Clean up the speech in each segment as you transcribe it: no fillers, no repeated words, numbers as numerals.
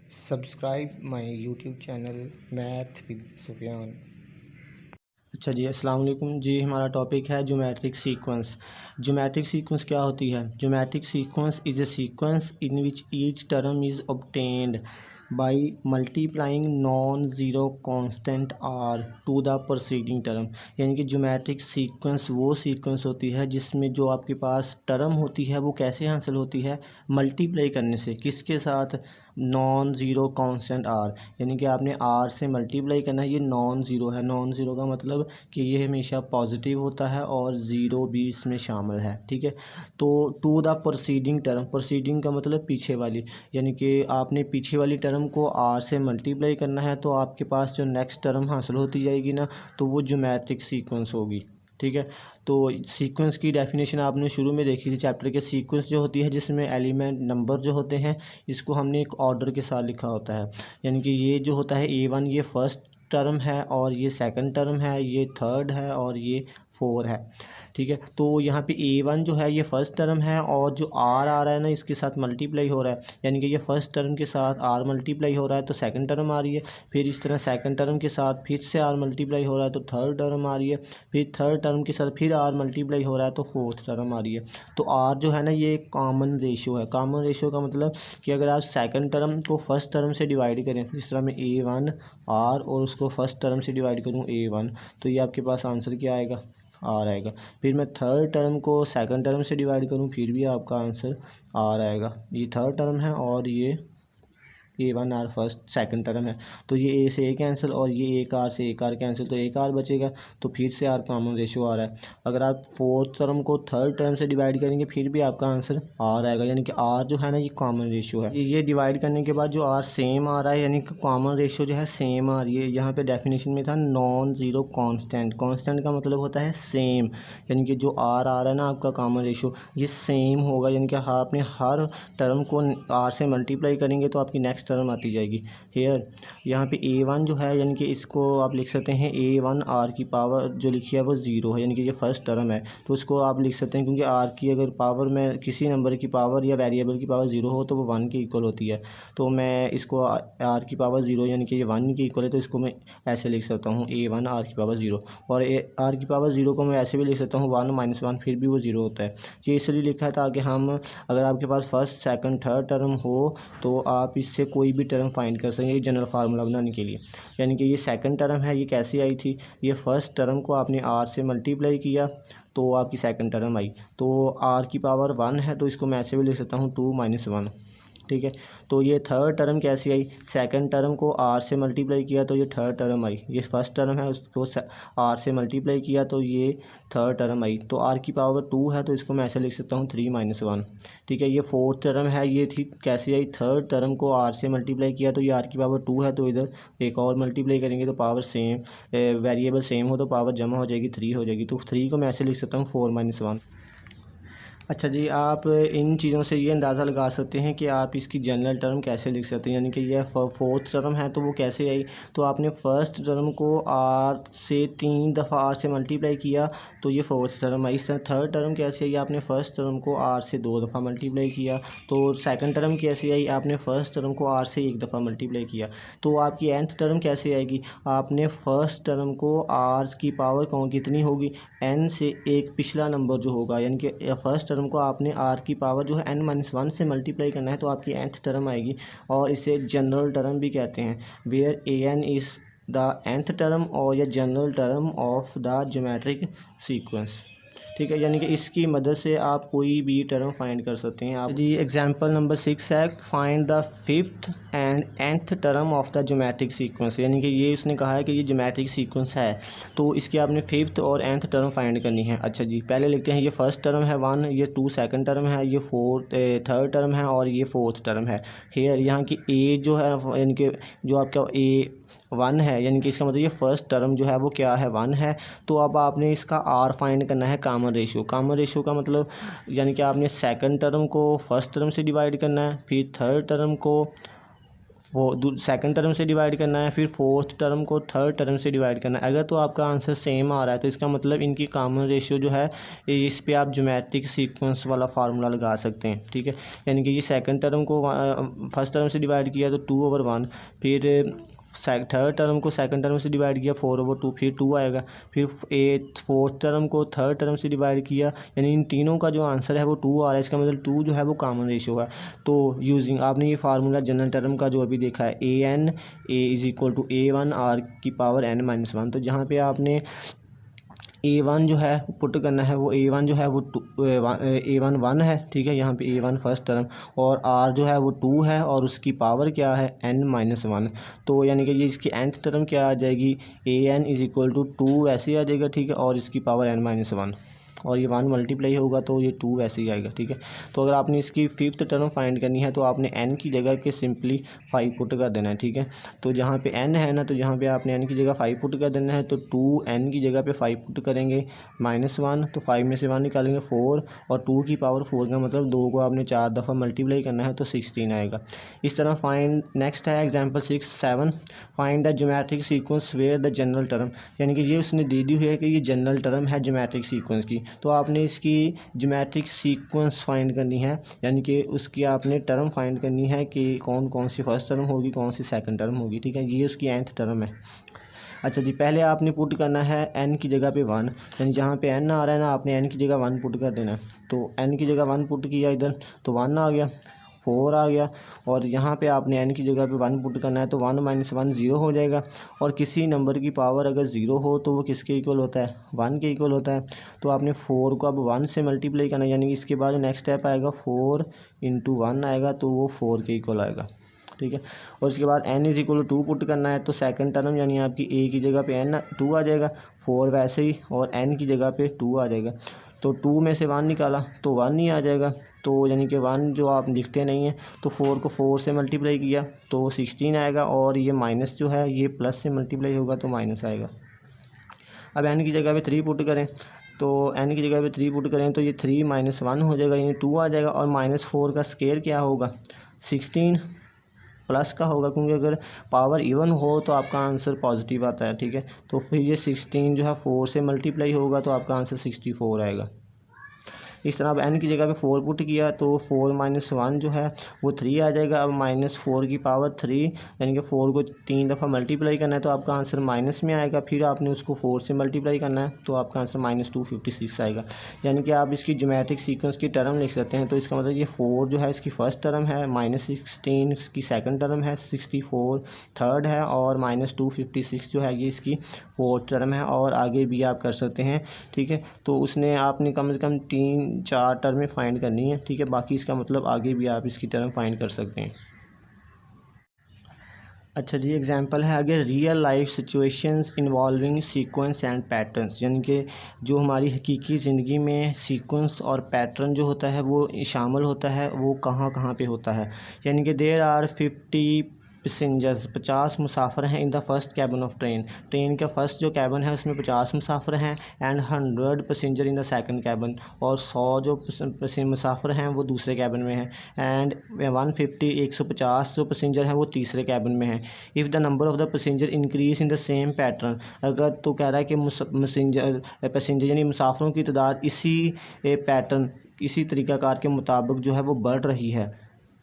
Subscribe my YouTube channel math with Sufiyan. अच्छा जी, अस्सलाम वालेकुम जी। हमारा टॉपिक है ज्योमेट्रिक सीक्वेंस। ज्योमेट्रिक सीक्वेंस क्या होती है? Geometric sequence is a sequence in which each term is obtained by multiplying non zero constant r to the proceeding term. यानी कि ज्योमेट्रिक सीक्वेंस वो सीक्वेंस होती है जिसमें जो आपके पास टर्म होती है वो कैसे हासिल होती है? मल्टीप्लाई करने से। किसके साथ? नॉन ज़ीरो कांस्टेंट आर, यानी कि आपने आर से मल्टीप्लाई करना है। ये नॉन ज़ीरो है। नॉन ज़ीरो का मतलब कि ये हमेशा पॉजिटिव होता है और ज़ीरो भी इसमें शामिल है। ठीक है, तो to the proceeding term, proceeding का मतलब पीछे वाली, यानी कि आपने पीछे वाली टर्म को आर से मल्टीप्लाई करना है तो आपके पास जो नेक्स्ट टर्म हासिल होती जाएगी ना, तो वो ज्योमेट्रिक सीक्वेंस होगी। ठीक है, तो सीक्वेंस की डेफिनेशन आपने शुरू में देखी थी चैप्टर के। सीक्वेंस जो होती है जिसमें एलिमेंट नंबर जो होते हैं इसको हमने एक ऑर्डर के साथ लिखा होता है। यानी कि ये जो होता है A1 ये फर्स्ट टर्म है और ये सेकंड टर्म है, ये थर्ड है और ये फोर है। ठीक है, तो यहाँ पे A1 जो है ये फर्स्ट टर्म है और जो R आ रहा है ना इसके साथ मल्टीप्लाई हो रहा है, यानी कि ये फर्स्ट टर्म के साथ R मल्टीप्लाई हो रहा है तो सेकंड टर्म आ रही है। फिर इस तरह सेकंड टर्म के साथ फिर से R मल्टीप्लाई हो रहा है तो थर्ड टर्म आ रही है। फिर थर्ड टर्म के साथ फिर R मल्टीप्लाई हो रहा है तो फोर्थ टर्म आ रही है। तो R जो है ना ये एक कॉमन रेशियो है। कॉमन रेशियो का मतलब कि अगर आप सेकंड टर्म को फर्स्ट टर्म से डिवाइड करें, इस तरह मैं A1 R और उसको फर्स्ट टर्म से डिवाइड करूँ A1, तो ये आपके पास आंसर क्या आएगा? आर आएगा। फिर मैं थर्ड टर्म को सेकंड टर्म से डिवाइड करूँ फिर भी आपका आंसर आर आएगा। ये थर्ड टर्म है और ये A1 are first second term है, तो ये ए से ए कैंसिल और ये एक आर से एक आर कैंसिल, तो एक आर बचेगा। तो फिर से आर कॉमन रेशियो आ रहा है। अगर आप फोर्थ टर्म को थर्ड टर्म से डिवाइड करेंगे फिर भी आपका आंसर आर आएगा, यानी कि आर जो है ना ये कॉमन रेशियो है। ये डिवाइड करने के बाद जो आर सेम आ रहा है यानी कि कॉमन रेशियो जो है सेम आ रही है। यहाँ पे डेफिनेशन में था नॉन ज़ीरो कांस्टेंट। कांस्टेंट का मतलब होता है सेम, यानी कि जो आर आ रहा है ना आपका कॉमन रेशियो ये सेम होगा, यानी कि आपने हर टर्म को आर से मल्टीप्लाई करेंगे तो आपकी नेक्स्ट टर्म आती जाएगी। हेयर यहाँ पे A1 जो है यानी कि इसको आप लिख सकते हैं A1 R की पावर जो लिखी है वो ज़ीरो है, यानी कि ये फर्स्ट टर्म है तो उसको आप लिख सकते हैं, क्योंकि R की अगर पावर में किसी नंबर की पावर या वेरिएबल की पावर ज़ीरो हो तो वो 1 के इक्वल होती है। तो मैं इसको R की पावर ज़ीरो यानी कि ये 1 के इक्वल है तो इसको मैं ऐसे लिख सकता हूँ A1 R की पावर ज़ीरो। और R की पावर ज़ीरो को मैं ऐसे भी लिख सकता हूँ 1 - 1 फिर भी वो ज़ीरो होता है। ये इसलिए लिखा है ताकि हम अगर आपके पास फर्स्ट सेकंड थर्ड टर्म हो तो आप इससे कोई भी टर्म फाइंड कर सकें, ये जनरल फार्मूला बनाने के लिए। यानी कि ये सेकंड टर्म है, ये कैसे आई थी? ये फर्स्ट टर्म को आपने आर से मल्टीप्लाई किया तो आपकी सेकंड टर्म आई। तो आर की पावर 1 है तो इसको मैं ऐसे भी लिख सकता हूँ 2 - 1। ठीक है, तो ये थर्ड टर्म कैसी आई? सेकंड टर्म को आर से मल्टीप्लाई किया तो ये थर्ड टर्म आई। ये फर्स्ट टर्म है उसको आर से मल्टीप्लाई किया तो ये थर्ड टर्म आई। तो आर की पावर 2 है तो इसको मैं ऐसे लिख सकता हूँ 3 - 1। ठीक है, ये फोर्थ टर्म है, ये थी कैसी आई? थर्ड टर्म को आर से मल्टीप्लाई किया तो ये आर की पावर 2 है तो इधर एक और मल्टीप्लाई करेंगे तो पावर सेम, वेरिएबल सेम हो तो पावर जमा हो जाएगी, 3 हो जाएगी। तो 3 को मैं ऐसे लिख सकता हूँ 4 - 1। अच्छा जी, आप इन चीज़ों से ये अंदाज़ा लगा सकते हैं कि आप इसकी जनरल टर्म कैसे लिख सकते हैं, यानी कि यह फोर्थ टर्म है तो वो कैसे आई? तो आपने फर्स्ट टर्म को आर से 3 दफ़ा आर से मल्टीप्लाई किया तो ये फोर्थ टर्म आई। इस तरह थर्ड टर्म कैसे आई? आपने फर्स्ट टर्म को आर से 2 दफ़ा मल्टीप्लाई किया। तो सेकंड टर्म कैसे आई? आपने फर्स्ट टर्म को आर से 1 दफ़ा मल्टीप्लाई किया। तो आपकी nth टर्म कैसे आएगी? आपने फर्स्ट टर्म को आर की पावर कौन कितनी होगी? n से एक पिछला नंबर जो होगा, यानी कि फर्स्ट टर्म को आपने r की पावर जो है n - 1 से मल्टीप्लाई करना है तो आपकी nth टर्म आएगी। और इसे जनरल टर्म भी कहते हैं, where an is the nth term और या general term of the geometric sequence. ठीक है, यानी कि इसकी मदद से आप कोई भी टर्म फाइंड कर सकते हैं। आप जी एग्जांपल नंबर 6 है, find the fifth and nth term of the geometric sequence. यानी कि ये उसने कहा है कि ये ज्योमेट्रिक सीक्वेंस है तो इसकी आपने फिफ्थ और nth टर्म फाइंड करनी है। अच्छा जी, पहले लिखते हैं, ये फर्स्ट टर्म है 1, ये 2 सेकंड टर्म है, ये थर्ड टर्म है और ये फोर्थ टर्म है। हेयर यहाँ की a जो है यानी कि जो आपका A1 है, यानी कि इसका मतलब ये फर्स्ट टर्म जो है वो क्या है? 1 है। तो अब आपने इसका आर फाइंड करना है कॉमन रेशियो। कॉमन रेशियो का मतलब यानी कि आपने सेकंड टर्म को फर्स्ट टर्म से डिवाइड करना है, फिर थर्ड टर्म को वो सेकंड टर्म से डिवाइड करना है, फिर फोर्थ टर्म को थर्ड टर्म से डिवाइड करना है। अगर तो आपका आंसर सेम आ रहा है तो इसका मतलब इनकी कॉमन रेशियो जो है इस पे आप ज्योमेट्रिक सीक्वेंस वाला फार्मूला लगा सकते हैं, ठीक है। यानी कि ये सेकंड टर्म को फर्स्ट टर्म से डिवाइड किया तो 2/1, फिर थर्ड टर्म को सेकंड टर्म से डिवाइड किया 4/2, फिर 2 आएगा, फिर फोर्थ टर्म को थर्ड टर्म से डिवाइड किया, यानी इन तीनों का जो आंसर है वो 2 आ रहा है। इसका मतलब 2 जो है वो कॉमन रेशियो है। तो यूजिंग आपने ये फार्मूला जनरल टर्म का जो अभी देखा है an a = a1 r⁻n - 1, तो जहाँ पे आपने a1 जो है पुट करना है वो a1 जो है वो a1 1 है, ठीक है। यहाँ पे a1 फर्स्ट टर्म और r जो है वो 2 है और उसकी पावर क्या है n - 1, तो यानी कि ये इसकी nth टर्म क्या आ जाएगी an = 2 ऐसे आ जाएगा, ठीक है, और इसकी पावर n - 1 और ये 1 मल्टीप्लाई होगा तो ये 2 वैसे ही आएगा, ठीक है। तो अगर आपने इसकी फिफ्थ टर्म फाइंड करनी है तो आपने n की जगह के सिंपली 5 पुट कर देना है, ठीक है। तो जहाँ पे n है ना, तो जहाँ पे आपने n की जगह 5 पुट कर देना है, तो 2n की जगह पे 5 पुट करेंगे -1, तो 5 में से 1 निकालेंगे 4 और 2 की पावर 4 का मतलब 2 को आपने 4 दफ़ा मल्टीप्लाई करना है तो 16 आएगा। इस तरह फाइंड नेक्स्ट है example 6-7, find the geometric sequence where the general term, यानी कि ये उसने दे दी हुई है कि ये जनरल टर्म है ज्योमेट्रिक सीक्वेंस की, तो आपने इसकी ज्योमेट्रिक सीक्वेंस फाइंड करनी है, यानी कि उसकी आपने टर्म फाइंड करनी है कि कौन कौन सी फर्स्ट टर्म होगी, कौन सी सेकंड टर्म होगी, ठीक है। ये उसकी nth टर्म है। अच्छा जी, पहले आपने पुट करना है n की जगह पे 1, यानी जहाँ पे n आ रहा है ना आपने n की जगह 1 पुट कर देना है। तो n की जगह 1 पुट किया इधर तो 1 आ गया, 4 आ गया, और यहाँ पे आपने n की जगह पे 1 पुट करना है तो 1 - 1 0 हो जाएगा। और किसी नंबर की पावर अगर 0 हो तो वो किसके इक्वल होता है, 1 के इक्वल होता है। तो आपने 4 को अब 1 से मल्टीप्लाई करना है, यानी कि इसके बाद नेक्स्ट स्टेप आएगा 4 × 1 आएगा, तो वो 4 के इक्वल आएगा, ठीक है। और उसके बाद n = 2 पुट करना है, तो सेकंड टर्म यानी आपकी a की जगह पे n 2 आ जाएगा, 4 वैसे ही, और n की जगह पे 2 आ जाएगा। तो 2 में से 1 निकाला तो 1 ही आ जाएगा, तो यानी कि 1 जो आप लिखते नहीं हैं, तो 4 को 4 से मल्टीप्लाई किया तो 16 आएगा, और ये माइनस जो है ये प्लस से मल्टीप्लाई होगा तो माइनस आएगा। अब n की जगह पे 3 पुट करें, तो n की जगह पे 3 पुट करें तो ये 3 - 1 हो जाएगा, यानी 2 आ जाएगा, और -4 का स्क्वायर क्या होगा 16 प्लस का होगा, क्योंकि अगर पावर इवन हो तो आपका आंसर पॉजिटिव आता है, ठीक है। तो फिर ये 16 जो है 4 से मल्टीप्लाई होगा तो आपका आंसर 64 आएगा। इस तरह अब n की जगह पे 4 पुट किया तो 4 - 1 जो है वो 3 आ जाएगा। अब -4 की पावर 3, यानी कि 4 को 3 दफ़ा मल्टीप्लाई करना है तो आपका आंसर माइनस में आएगा, फिर आपने उसको 4 से मल्टीप्लाई करना है तो आपका आंसर -256 आएगा। यानी कि आप इसकी ज्योमेट्रिक सीक्वेंस की टर्म लिख सकते हैं। तो इसका मतलब ये 4 जो है इसकी फर्स्ट टर्म है, -16 इसकी सेकंड टर्म है, 64 थर्ड है, और -256 जो है ये इसकी फोर्थ टर्म है, और आगे भी आप कर सकते हैं, ठीक है। तो उसने आपने कम से कम 3-4 टर्में फाइंड करनी है, ठीक है। बाकी इसका मतलब आगे भी आप इसकी टर्म फाइंड कर सकते हैं। अच्छा जी, एग्जांपल है आगे real life situations involving sequence and patterns, यानी कि जो हमारी हकीकी ज़िंदगी में सीक्वेंस और पैटर्न जो होता है वो शामिल होता है, वो कहाँ कहाँ पे होता है। यानी कि देयर आर 50 पैसेंजर्स, 50 मुसाफिर हैं in the first cabin of train, train का फर्स्ट जो कैबिन है उसमें 50 मुसाफिर हैं, and 100 passenger in the second cabin, और 100 जो मुसाफिर हैं वो दूसरे कैबिन में हैं, एंड 150 जो पैसेंजर हैं वो तीसरे कैबिन में हैं। If the number of the passenger increase in the same pattern, अगर तो कह रहा है कि पैसेंजर यानी मुसाफिरों की तादाद इसी पैटर्न, इसी तरीक़ाकार के मुताबिक जो है वो बढ़ रही है।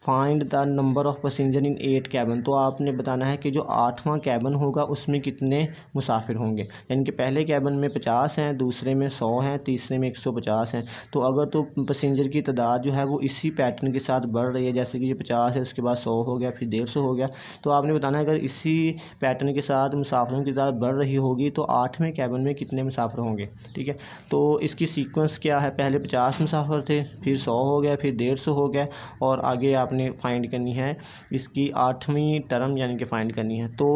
Find the number of passenger in 8 cabin, तो आपने बताना है कि जो 8वां कैबिन होगा उसमें कितने मुसाफिर होंगे। यानी कि पहले कैबिन में 50 हैं, दूसरे में 100 हैं, तीसरे में 150 हैं। तो अगर तो पैसेंजर की तादाद जो है वो इसी पैटर्न के साथ बढ़ रही है, जैसे कि ये 50 है, उसके बाद 100 हो गया, फिर 150 हो गया, तो आपने बताना है अगर इसी पैटर्न के साथ मुसाफिरों की तादाद बढ़ रही होगी तो 8वें कैबिन में कितने मुसाफिर होंगे, ठीक है। तो इसकी सीक्वेंस क्या है, पहले 50 मुसाफिर थे, फिर 100 हो गया, फिर 150 हो गया, और आगे आपने फाइंड करनी है इसकी 8वीं टर्म, यानी कि फाइंड करनी है। तो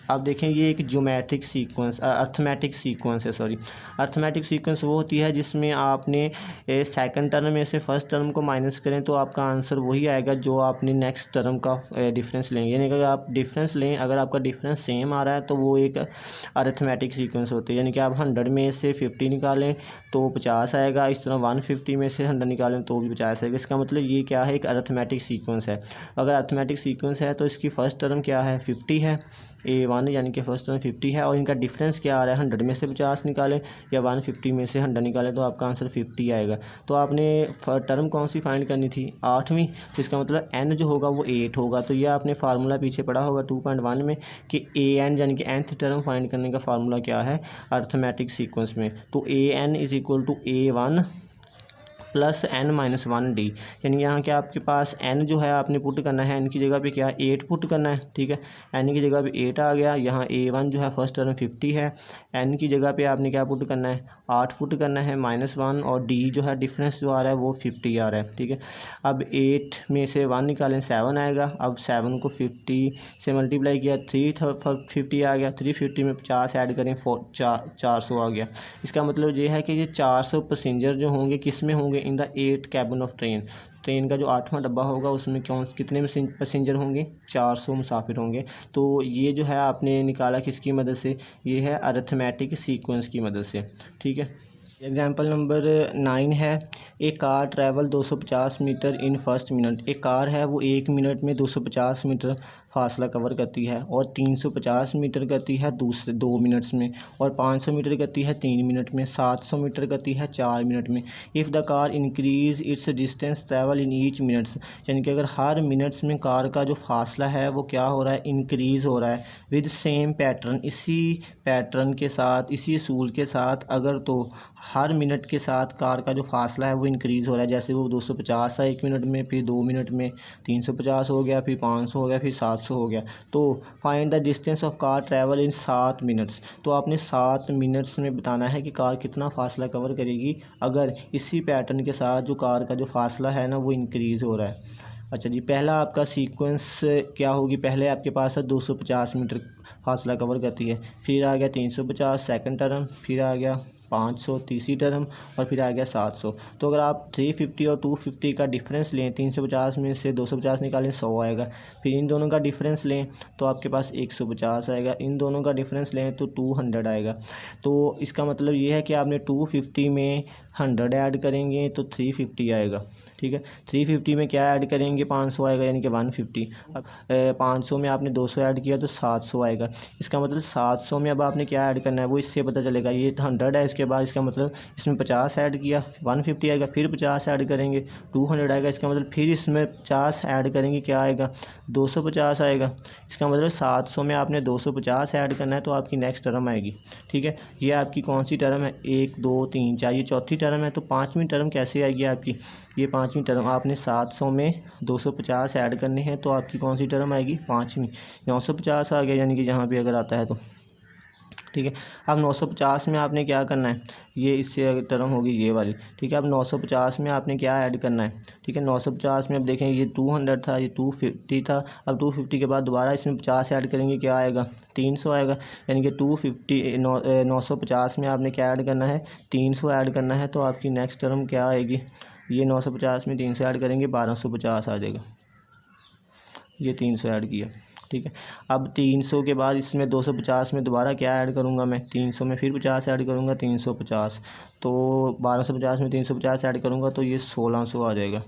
अब देखें ये एक ज्योमेट्रिक सीक्वेंस, अर्थमेटिक सीक्वेंस है, सॉरी। अर्थमेटिक सीक्वेंस वो होती है जिसमें आपने सेकंड टर्म में से फर्स्ट टर्म को माइनस करें तो आपका आंसर वही आएगा जो आपने नेक्स्ट टर्म का डिफरेंस लेंगे। यानी कि अगर आप डिफरेंस लें, अगर आपका डिफरेंस सेम आ रहा है तो वो एक अर्थमेटिक सीक्वेंस होती है। यानी कि आप 100 में से 50 निकालें तो 50 आएगा, इस तरह 150 में से 100 निकालें तो भी 50 आएगा। इसका मतलब ये क्या है, एक अर्थमेटिक सीक्वेंस सीक्वेंस है। अगर अर्थमेटिक सीक्वेंस है तो इसकी फ़र्स्ट टर्म क्या है 50 है, A1 यानी कि फ़र्स्ट टर्म 50 है और इनका डिफरेंस क्या आ रहा है 100 में से 50 निकालें या 150 में से 100 निकालें तो आपका आंसर 50 आएगा। तो आपने टर्म कौन सी फाइंड करनी थी 8वीं, तो इसका मतलब n जो होगा वो 8 होगा। तो यह आपने फार्मूला पीछे पढ़ा होगा 2.1 में कि AN यानी कि nth टर्म फाइंड करने का फार्मूला क्या है अर्थमेटिक सीक्वेंस में, तो AN is equal to A1 प्लस n-1 डी, यानी यहाँ क्या आपके पास n जो है आपने पुट करना है, n की जगह पे क्या 8 पुट करना है, ठीक है। n की जगह पे 8 आ गया, यहाँ A1 जो है फर्स्ट टर्म 50 है, n की जगह पे आपने क्या पुट करना है 8 पुट करना है -1 और d जो है डिफरेंस जो आ रहा है वो 50 आ रहा है, ठीक है। अब 8 में से 1 निकालें 7 आएगा, अब 7 को 50 से मल्टीप्लाई किया 350 आ गया, 350 में 50 ऐड करें 400 आ गया। इसका मतलब ये है कि ये 400 पैसेंजर जो होंगे किस में होंगे in the 8 cabin of train का जो 8वां डब्बा होगा उसमें कितने पैसेंजर होंगे 400 मुसाफिर होंगे। तो ये जो है आपने निकाला किसकी मदद से, ये है अरिथमेटिक सीक्वेंस की मदद से, ठीक है। एग्जाम्पल नंबर 9 है, एक car travel 250 meter in first minute. एक कार है वो 1 मिनट में 250 मीटर फासला कवर करती है और 350 मीटर करती है दूसरे 2 मिनट्स में और 500 मीटर करती है 3 मिनट में, 700 मीटर करती है 4 मिनट में। If the car increase its distance travel in each minutes, यानी कि अगर हर मिनट्स में कार का जो फासला है वो क्या हो रहा है इंक्रीज़ हो रहा है विद सेम पैटर्न, इसी पैटर्न के साथ इसी असूल के साथ, अगर तो हर मिनट के साथ कार का जो फासला है वो इंक्रीज़ हो रहा है, जैसे वो 250 था 1 मिनट में, फिर 2 मिनट में 350 हो गया, फिर 500 हो गया, फिर 700 हो गया। तो find the distance of car travel in 7 minutes, तो आपने 7 मिनट्स में बताना है कि कार कितना फासला कवर करेगी अगर इसी पैटर्न के साथ जो कार का जो फासला है ना वो इंक्रीज़ हो रहा है। अच्छा जी, पहला आपका सीक्वेंस क्या होगी, पहले आपके पास है 250 मीटर फासला कवर करती है, फिर आ गया 350 सेकंड टर्म, फिर आ गया 500 तीसरी टर्म और फिर आ गया 700। तो अगर आप 350 और 250 का डिफरेंस लें, 350 में से 250 निकालें 100 आएगा, फिर इन दोनों का डिफरेंस लें तो आपके पास 150 आएगा, इन दोनों का डिफरेंस लें तो 200 आएगा। तो इसका मतलब ये है कि आपने 250 में 100 ऐड करेंगे तो 350 आएगा, ठीक है। 350 में क्या ऐड करेंगे 500 आएगा यानी कि 150। अब 500 में आपने 200 ऐड किया तो 700 आएगा। इसका मतलब 700 में अब आपने क्या ऐड करना है वो इससे पता चलेगा, ये 100 है, इसके बाद इसका मतलब इसमें 50 ऐड किया 150 आएगा, फिर 50 ऐड करेंगे 200 आएगा, इसका मतलब फिर इसमें 50 ऐड करेंगे क्या आएगा 250 आएगा। इसका मतलब 700 में आपने 250 ऐड करना है तो आपकी नेक्स्ट टर्म आएगी, ठीक है। ये आपकी कौन सी टर्म है 1 2 3 4, ये चौथी टर्म है। तो 5वीं टर्म कैसे आएगी आपकी, ये 5वीं टर्म आपने 700 में 250 ऐड करने हैं तो आपकी कौन सी टर्म आएगी 5वीं, 950 आ गया यानी कि यहाँ पे अगर आता है तो, ठीक है। अब 950 में आपने क्या करना है, ये इससे टर्म होगी ये वाली, ठीक है। अब 950 में आपने क्या ऐड करना है, ठीक है। 950 में अब देखें ये 200 था, ये 250 था, अब 250 के बाद दोबारा इसमें 50 ऐड करेंगे क्या आएगा 300 आएगा, यानी कि 950 में आपने क्या ऐड करना है 300 ऐड करना है। तो आपकी नेक्स्ट टर्म क्या आएगी, ये 950 में 300 ऐड करेंगे 1250 आ जाएगा, ये 300 ऐड किया, ठीक है। अब 300 के बाद इसमें 250 में दोबारा क्या ऐड करूँगा मैं 300 में फिर 50 ऐड करूँगा 350, तो 1250 में 350 ऐड करूँगा तो ये 1600 आ जाएगा।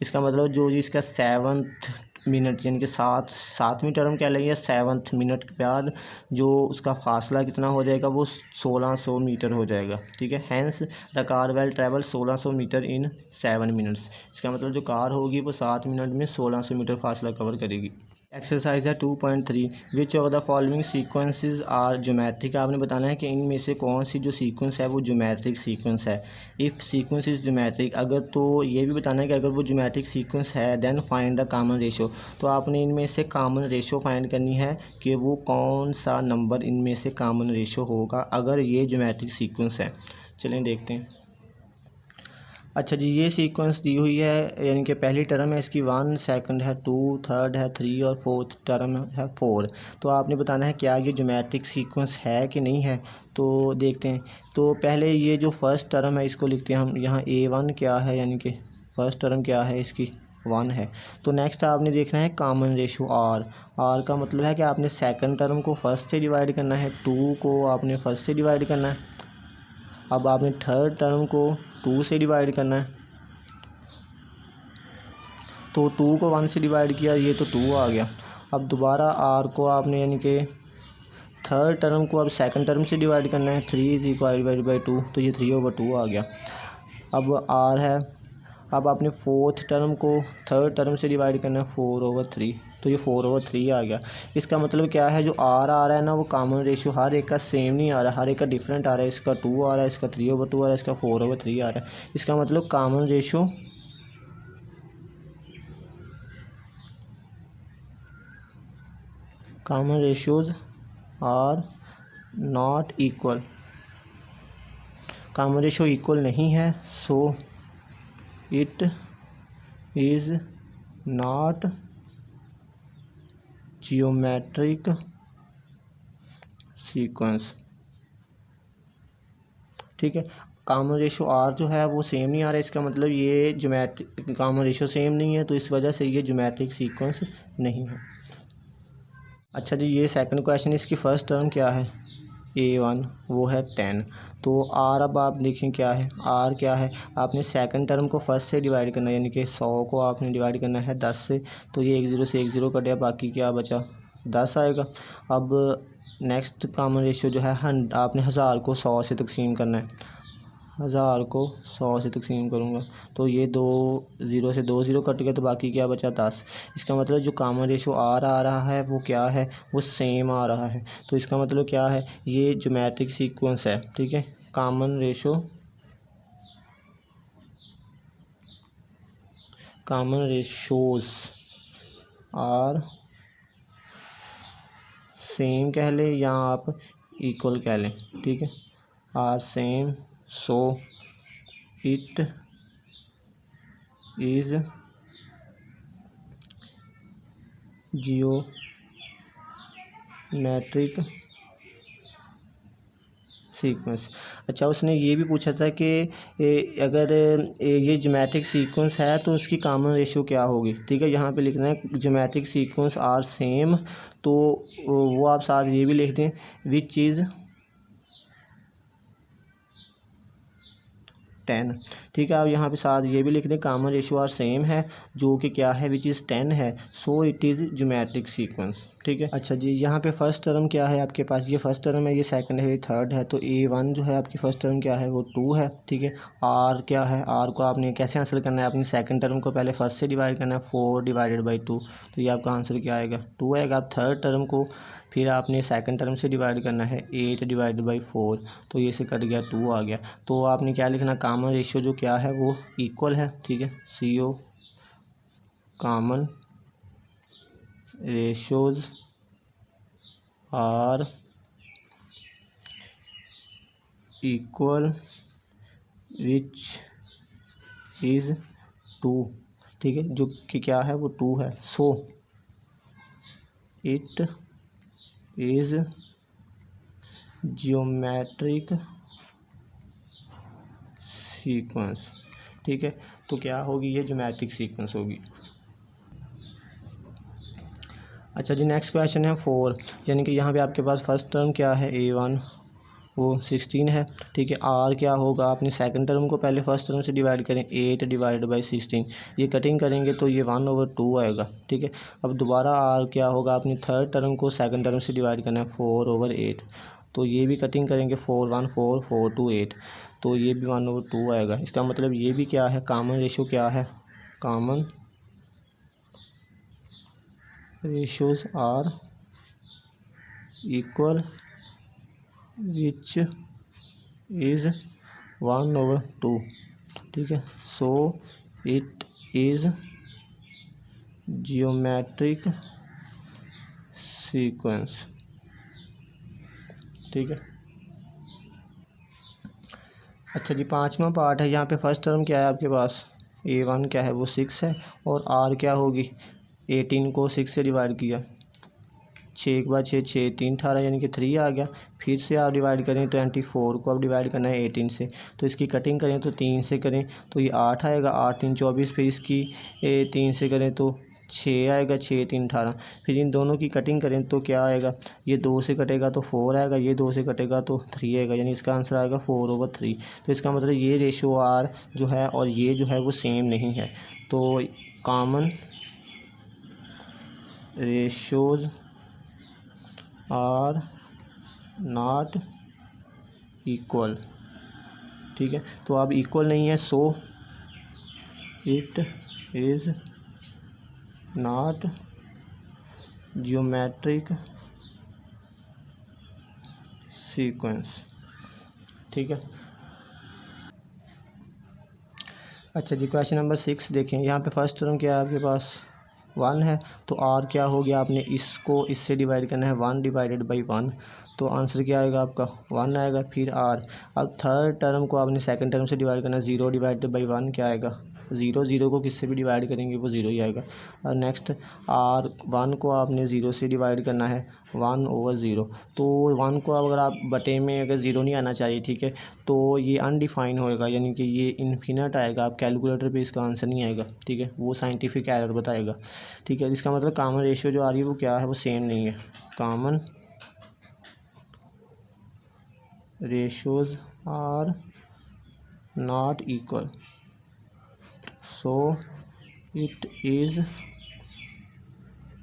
इसका मतलब जो इसका 7th मिनट यानी कि 7वीं टर्म क्या लगेगा 7th मिनट के बाद जो उसका फासला कितना हो जाएगा वो 1600 मीटर हो जाएगा, ठीक है। Hence the car will travel 1600 meter in 7 minutes. इसका मतलब जो कार होगी वो 7 मिनट में 1600 मीटर फासला कवर करेगी। एक्सरसाइज है 2.3, which of the following sequences are geometric. आपने बताना है कि इनमें से कौन सी जो सीक्वेंस है वो ज्योमेट्रिक सीक्वेंस है। इफ़ सीक्वेंस इज़ ज्योमेट्रिक, अगर तो ये भी बताना है कि अगर वो ज्योमेट्रिक सीक्वेंस है then find the common ratio. तो आपने इनमें से कॉमन रेशो फाइंड करनी है कि वो कौन सा नंबर इनमें से कॉमन रेशो होगा अगर ये ज्योमेट्रिक सीक्वेंस है। चलें देखते हैं। अच्छा जी, ये सीक्वेंस दी हुई है, यानी कि पहली टर्म है इसकी 1, सेकंड है 2, थर्ड है 3 और फोर्थ टर्म है 4। तो आपने बताना है क्या ये ज्योमेट्रिक सीक्वेंस है कि नहीं है। तो देखते हैं। तो पहले ये जो फर्स्ट टर्म है इसको लिखते हैं हम, यहाँ A1 क्या है, यानी कि फ़र्स्ट टर्म क्या है इसकी 1 है। तो नेक्स्ट आपने देखना है कॉमन रेशो R का मतलब है कि आपने सेकंड टर्म को फर्स्ट से डिवाइड करना है, 2 को आपने फर्स्ट से डिवाइड करना है, अब आपने थर्ड टर्म को 2 से डिवाइड करना है, तो 2 को 1 से डिवाइड किया, ये तो 2 आ गया। अब दोबारा आर को आपने यानी कि थर्ड टर्म को अब सेकंड टर्म से डिवाइड करना है, 3 इज इक्वल डिवाइड बाई 2, तो ये 3/2 आ गया। अब आर है, अब आपने फोर्थ टर्म को थर्ड टर्म से डिवाइड करना है, 4/3, तो ये 4/3 आ गया। इसका मतलब क्या है, जो आर आ रहा है ना वो कॉमन रेशियो हर एक का सेम नहीं आ रहा, हर एक का डिफरेंट आ रहा है। इसका 2 आ रहा है, इसका 3/2 आ रहा है, इसका 4/3 आ रहा है। इसका मतलब common ratios are not equal, common ratio equal नहीं है, so it is not geometric sequence. ठीक है, कॉमन रेशियो आर जो है वो सेम नहीं आ रहा है, इसका मतलब ये ज्योमेट्रिक कॉमन रेशियो सेम नहीं है, तो इस वजह से ये ज्योमेट्रिक सीक्वेंस नहीं है। अच्छा जी, ये सेकंड क्वेश्चन, इसकी फर्स्ट टर्म क्या है, A1, वो है 10। तो आर अब आप देखें क्या है, आर क्या है, आपने सेकंड टर्म को फर्स्ट से डिवाइड करना है, यानी कि 100 को आपने डिवाइड करना है 10 से, तो ये 1 0 से 1 0 कटे, बाकी क्या बचा, 10 आएगा। अब नेक्स्ट कॉमन रेशियो जो है आपने 1000 को 100 से तकसीम करना है, 1000 को 100 से तकसीम करूँगा तो ये 2 0 से 2 0 कट गया, तो बाकी क्या बचा, 10। इसका मतलब जो कॉमन रेशियो आर आ रहा है वो क्या है, वो सेम आ रहा है। तो इसका मतलब क्या है, ये ज्योमेट्रिक सीक्वेंस है। ठीक है, कॉमन रेशियोज आर सेम कह लें या आप इक्वल कह लें। ठीक है, are same, so it is geometric sequence. अच्छा, उसने ये भी पूछा था कि अगर ये ज्योमेट्रिक सीक्वेंस है तो उसकी कॉमन रेशियो क्या होगी। ठीक है, यहाँ पे लिखना है ज्योमेट्रिक सीक्वेंस आर सेम, तो वो आप साथ ये भी लिख दें, विच इज़ 10। ठीक है, आप यहाँ पे साथ ये भी लिख दें कॉमन रेशियो आर सेम है, जो कि क्या है, विच इज़ 10 है, so it is geometric sequence. ठीक है। अच्छा जी, यहाँ पे फर्स्ट टर्म क्या है आपके पास, ये फर्स्ट टर्म है, ये सेकंड है, ये थर्ड है, तो A1 जो है आपकी फर्स्ट टर्म क्या है, वो 2 है। ठीक है, आर क्या है, आर को आपने कैसे आंसर करना है, अपनी सेकंड टर्म को पहले फर्स्ट से डिवाइड करना है, 4/2, तो ये आपका आंसर क्या आएगा, 2 आएगा। आप थर्ड टर्म को फिर आपने सेकंड टर्म से डिवाइड करना है, 8/4, तो ये से कट गया, 2 आ गया। तो आपने क्या लिखना, कॉमन रेशियो जो क्या है वो इक्वल है। ठीक है, CO common ratios are equal which is 2। ठीक है, जो कि क्या है वो 2 है, so it is geometric sequence. ठीक है, तो क्या होगी, ये ज्योमेट्रिक सीक्वेंस होगी। अच्छा जी, नेक्स्ट क्वेश्चन है 4, यानी कि यहाँ पे आपके पास फर्स्ट टर्म क्या है, A1 वो 16 है। ठीक है, आर क्या होगा, आपने सेकंड टर्म को पहले फर्स्ट टर्म से डिवाइड करें, 8/16, ये कटिंग करेंगे तो ये 1/2 आएगा। ठीक है, अब दोबारा आर क्या होगा, आपने थर्ड टर्म को सेकंड टर्म से डिवाइड करना है, 4/8, तो ये भी कटिंग करेंगे, 4 1 4 4 2 8, तो ये भी 1/2 आएगा। इसका मतलब ये भी क्या है, कॉमन रेशियो क्या है, common ratios are equal which is 1/2। ठीक है, so it is geometric sequence. ठीक है। अच्छा जी, 5वां पार्ट है, यहाँ पे फर्स्ट टर्म क्या है आपके पास, A1 क्या है वो 6 है, और R क्या होगी, 18 को 6 से डिवाइड किया, 6 एक बार 6 6 3 18, यानी कि 3 आ गया। फिर से आप डिवाइड करें, 24 को अब डिवाइड करना है 18 से, तो इसकी कटिंग करें तो 3 से करें तो ये 8 आएगा, 8 3 24, फिर इसकी 3 से करें तो 6 आएगा, 6 3 18, फिर इन दोनों की कटिंग करें तो क्या आएगा, ये 2 से कटेगा तो 4 आएगा, ये 2 से कटेगा तो 3 आएगा, यानी इसका आंसर आएगा 4/3। तो इसका मतलब ये रेशियो आर जो है और ये जो है वो सेम नहीं है, तो common ratios are not equal. ठीक है, तो अब इक्वल नहीं है, so it is not geometric sequence. ठीक है। अच्छा जी, क्वेश्चन नंबर 6 देखें। यहाँ पे फर्स्ट टर्म क्या है आपके पास 1 है, तो आर क्या हो गया, आपने इसको इससे डिवाइड करना है 1 डिवाइडेड बाई 1, तो आंसर क्या आएगा आपका 1 आएगा। फिर आर, अब थर्ड टर्म को आपने सेकंड टर्म से डिवाइड करना है, 0 डिवाइडेड बाई 1 क्या आएगा 0, 0 को किससे भी डिवाइड करेंगे वो 0 ही आएगा। और नेक्स्ट आर 1 को आपने 0 से डिवाइड करना है 1/0, तो 1 को अगर आप बटे में अगर 0 नहीं आना चाहिए, ठीक है, तो ये अनडिफाइन होएगा, यानी कि ये इन्फिनिट आएगा, आप कैलकुलेटर पे इसका आंसर नहीं आएगा। ठीक है, वो साइंटिफिक एरर बताएगा। ठीक है, इसका मतलब कॉमन रेशियो जो आ रही है वो क्या है, वो सेम नहीं है। Common ratios are not equal, so it is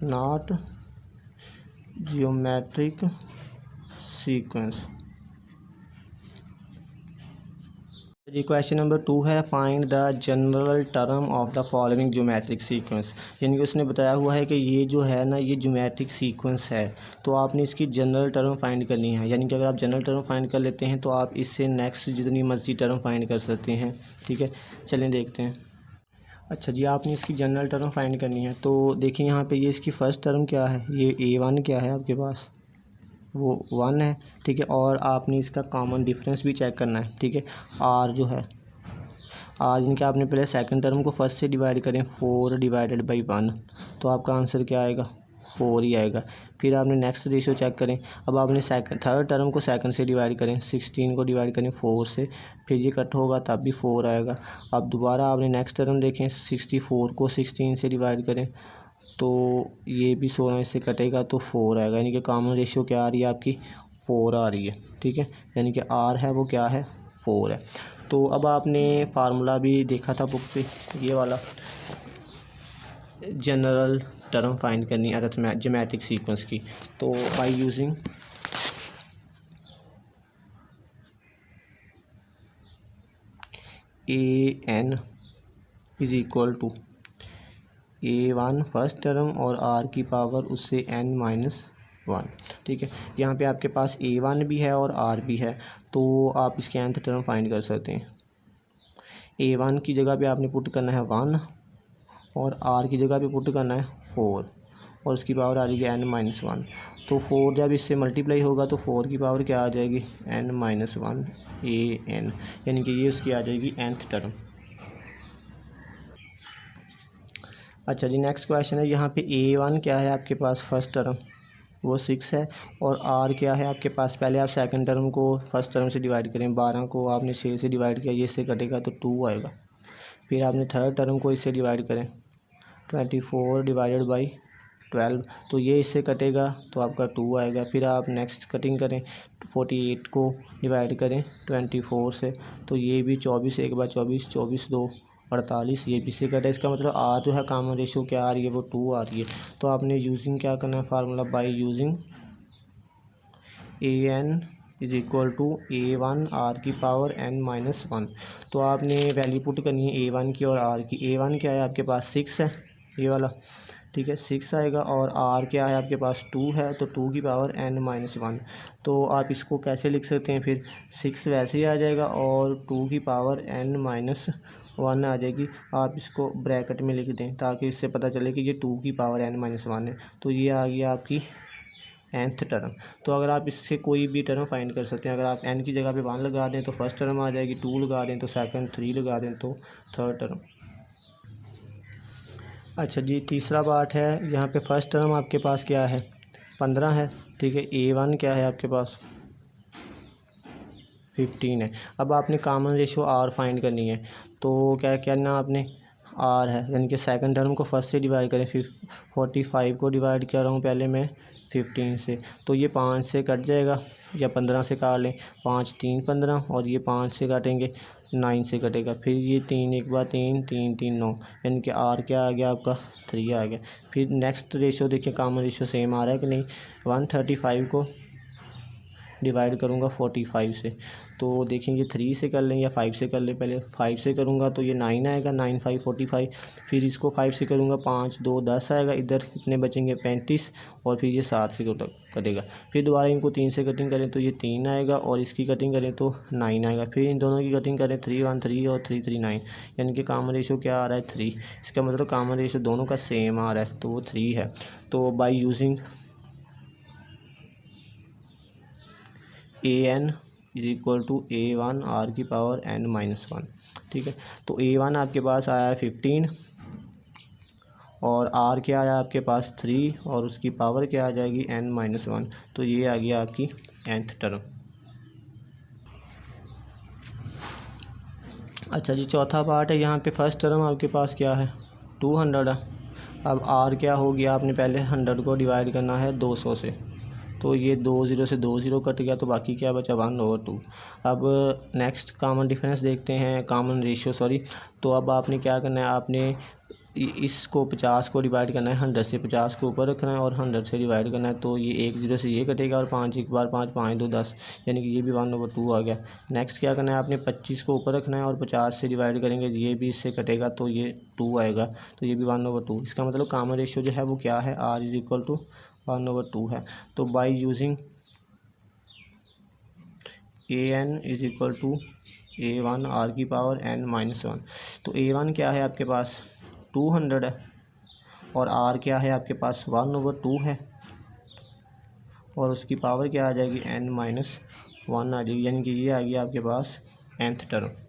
not geometric sequence। जी, क्वेश्चन नंबर 2 है, find the general term of the following geometric sequence. यानी कि उसने बताया हुआ है कि ये जो है ना, ये ज्योमेट्रिक सीक्वेंस है, तो आपने इसकी जनरल टर्म फाइंड करनी है। यानी कि अगर आप जनरल टर्म फाइंड कर लेते हैं तो आप इससे नेक्स्ट जितनी मर्जी टर्म फाइंड कर सकते हैं। ठीक है, चलें देखते हैं। अच्छा जी, आपने इसकी जनरल टर्म फाइंड करनी है, तो देखिए यहाँ पे ये इसकी फ़र्स्ट टर्म क्या है, ये a1 क्या है आपके पास, वो 1 है। ठीक है, और आपने इसका कॉमन डिफरेंस भी चेक करना है। ठीक है, r जो है r, यानी कि आपने पहले सेकंड टर्म को फर्स्ट से डिवाइड करें 4 डिवाइडेड बाई 1, तो आपका आंसर क्या आएगा 4 ही आएगा। फिर आपने नेक्स्ट रेशियो चेक करें, अब आपने थर्ड टर्म को सेकंड से डिवाइड करें, 16 को डिवाइड करें 4 से, फिर ये कट होगा तब भी 4 आएगा। अब दोबारा आपने नेक्स्ट टर्म देखें, 64 को 16 से डिवाइड करें तो ये भी 16 से कटेगा तो 4 आएगा, यानी कि कॉमन रेशियो क्या आ रही है आपकी 4 आ रही है। ठीक है, यानी कि आर है वो क्या है 4 है। तो अब आपने फार्मूला भी देखा था बुक पे, ये वाला जनरल टर्म फाइंड करनी है ज्योमेट्रिक सीक्वेंस की, तो by using an is equal to a1 first term और r की पावर उससे n-1। ठीक है, यहाँ पे आपके पास a1 भी है और r भी है, तो आप इसके nth टर्म फाइंड कर सकते हैं। a1 की जगह पे आपने पुट करना है 1 और r की जगह पे पुट करना है 4 और उसकी पावर आ जाएगी n-1। तो 4 जब इससे मल्टीप्लाई होगा तो 4 की पावर क्या आ जाएगी n-1 an, यानी कि ये उसकी आ जाएगी nth टर्म। अच्छा जी, नेक्स्ट क्वेश्चन है, यहाँ पे a1 क्या है आपके पास फर्स्ट टर्म वो 6 है, और r क्या है आपके पास, पहले आप सेकंड टर्म को फर्स्ट टर्म से डिवाइड करें, 12 को आपने 6 से डिवाइड किया, ये इससे कटेगा तो 2 आएगा। फिर आपने थर्ड टर्म को इससे डिवाइड करें, 24 डिवाइडेड बाई 12, तो ये इससे कटेगा तो आपका 2 आएगा। फिर आप नेक्स्ट कटिंग करें, 48 को डिवाइड करें 24 से, तो ये भी 24 1 बार 24, 24 2 48, ये भी से कटा। इसका मतलब आर जो है कॉमन रेशियो क्या आ रही है वो 2 आ रही है। तो आपने यूजिंग क्या करना है formula, by using an is equal to a1 r की पावर n-1, तो आपने वैल्यू पुट करनी है a1 की और r की। a1 क्या है आपके पास 6 है ये वाला, ठीक है 6 आएगा, और r क्या है आपके पास 2 है, तो 2 की पावर n-1। तो आप इसको कैसे लिख सकते हैं, फिर 6 वैसे ही आ जाएगा और 2 की पावर n-1 आ जाएगी। आप इसको ब्रैकेट में लिख दें ताकि इससे पता चले कि ये 2 की पावर n-1 है, तो ये आ गया आपकी nth टर्म। तो अगर आप इससे कोई भी टर्म फाइंड कर सकते हैं, अगर आप n की जगह पे 1 लगा दें तो फर्स्ट टर्म आ जाएगी, 2 लगा दें तो सेकंड, 3 लगा दें तो थर्ड टर्म। अच्छा जी, तीसरा पार्ट है, यहाँ पे फर्स्ट टर्म आपके पास क्या है 15 है, ठीक है, a1 क्या है आपके पास 15 है। अब आपने कॉमन रेशियो r फाइंड करनी है, तो क्या करना आपने, r है, यानी कि सेकंड टर्म को फर्स्ट से डिवाइड करें, फिर 45 को डिवाइड कर रहा हूँ पहले मैं 15 से, तो ये 5 से कट जाएगा, या 15 से काट लें, 5 3 15 और ये 5 से काटेंगे 9 से कटेगा। फिर ये 3 एक बार 3 3 3 9, यानी कि आर क्या आ गया आपका 3 आ गया। फिर नेक्स्ट रेशो देखिए, कॉमन रेशो सेम आ रहा है कि नहीं। 135 को डिवाइड करूँगा 45 से, तो देखेंगे 3 से कर लें या 5 से कर लें। पहले 5 से करूँगा तो ये 9 आएगा, 9 5 45। फिर इसको 5 से करूँगा 5 2 10 आएगा, इधर कितने बचेंगे 35, और फिर ये 7 से कटेगा। फिर दोबारा इनको 3 से कटिंग करें तो ये 3 आएगा, और इसकी कटिंग करें तो 9 आएगा। फिर इन दोनों की कटिंग करें 3 1 3 और 3 3 9, यानी कि कॉमन रेशो क्या आ रहा है 3। इसका मतलब कॉमन रेशो दोनों का सेम आ रहा है, तो वो 3 है। तो by using an is equal to a1 r की पावर n-1, ठीक है। तो a1 आपके पास आया है 15, और r क्या आया आपके पास 3, और उसकी पावर क्या आ जाएगी n-1, तो ये आ गया आपकी nth टर्म। अच्छा जी, चौथा पार्ट है। यहाँ पे फर्स्ट टर्म आपके पास क्या है 200 है। अब r क्या हो गया, आपने पहले 100 को डिवाइड करना है 200 से, तो ये 2 0 से 2 0 कट गया, तो बाकी क्या बचा 1/2। अब नेक्स्ट कॉमन डिफरेंस देखते हैं, कॉमन रेशियो सॉरी। तो अब आपने क्या करना है, आपने इसको 50 को डिवाइड करना है 100 से, 50 को ऊपर रखना है और 100 से डिवाइड करना है, तो ये 1 0 से ये कटेगा, और 5 एक बार 5 5 2 10, यानी कि ये भी 1/2 आ गया। नेक्स्ट क्या करना है, आपने 25 को ऊपर रखना है और 50 से डिवाइड करेंगे, ये भी इससे कटेगा, तो ये 2 आएगा, तो ये भी 1/2। इसका मतलब कॉमन रेशियो जो है वो क्या है, r इज इक्वल टू 1/2 है। तो by using an is equal to a1 r की पावर n-1, तो a1 क्या है आपके पास 200 है, और r क्या है आपके पास 1/2 है, और उसकी पावर क्या आ जाएगी n-1 आ जाएगी, यानी कि ये आ गया आपके पास nth टर्म।